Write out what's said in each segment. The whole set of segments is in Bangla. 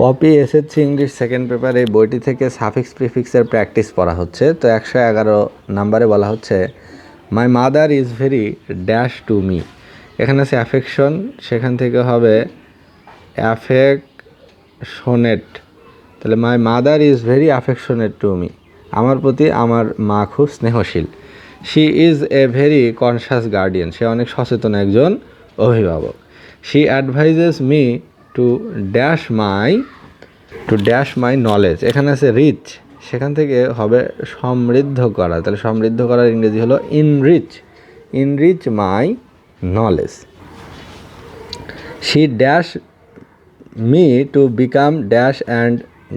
Poppy SSC English second paper এই বইটি থেকে সাফিক্স প্রিফিক্সের প্র্যাকটিস পড়া হচ্ছে। তো 111 নাম্বারে বলা হচ্ছে my mother is very dash to me. এখানে আছে অ্যাফেকশন, সেখান থেকে হবে অ্যাফেকশনেট। তাহলে my mother is very affectionate to me, আমার প্রতি আমার মা খুব স্নেহশীল। She is a very conscious guardian, সে অনেক সচেতন একজন অভিভাবক। She advises me to dash my knowledge. এখানে আছে রিচ, সেখান থেকে হবে সমৃদ্ধ করা। তাহলে সমৃদ্ধ করার ইংরেজি হলো enrich my knowledge. She dash me to become dash and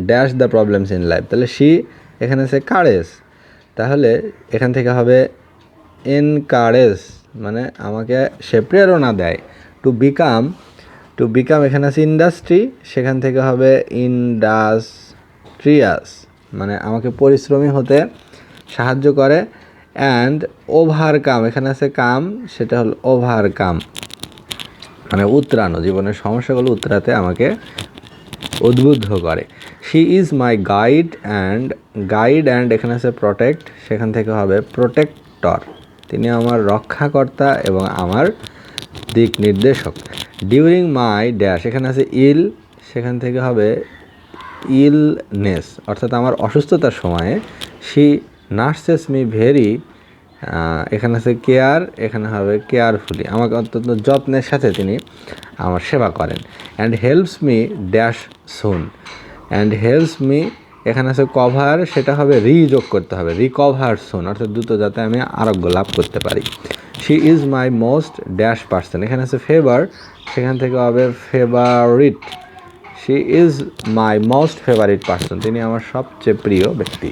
dash the problems in life. তাহলে শি এখানে আছে কারেজ, তাহলে এখান থেকে হবে এনকারেজ, মানে আমাকে সে প্রেরণা দেয়। টু বিকাম এখানে আছে ইন্ডাস্ট্রি, সেখান থেকে হবে ইন্ডাস্ট্রিয়াস, মানে আমাকে পরিশ্রমী হতে সাহায্য করে। অ্যান্ড ওভারকাম, এখানে আছে কাম, সেটা হলো ওভারকাম, মানে উতরানো, জীবনের সমস্যাগুলো উতরাতে আমাকে উদ্বুদ্ধ করে। She is my guide and এখানে আছে প্রোটেক্ট, সেখান থেকে হবে প্রোটেক্টর, তিনি আমার রক্ষাকর্তা এবং আমার দিক নির্দেশক। ডিউরিং মাই ড্যাশ, এখানে আছে ইল, সেখান থেকে হবে ইলনেস, অর্থাৎ আমার অসুস্থতার সময়ে। শি নার্সেস মি ভেরি, এখানে আছে কেয়ার, এখানে হবে কেয়ারফুলি, আমাকে অত্যন্ত যত্নের সাথে তিনি আমার সেবা করেন। অ্যান্ড হেল্পস মি ড্যাশ সুন, এখানে আছে কভার, সেটা হবে যোগ করতে হবে, রিকভার সুন, অর্থাৎ দ্রুত যাতে আমি আরোগ্য লাভ করতে পারি। She is my most dash person, এখানে আছে ফেভার, সেখান থেকে হবে favourite. She is my most favourite person, তিনি আমার সবচেয়ে প্রিয় ব্যক্তি।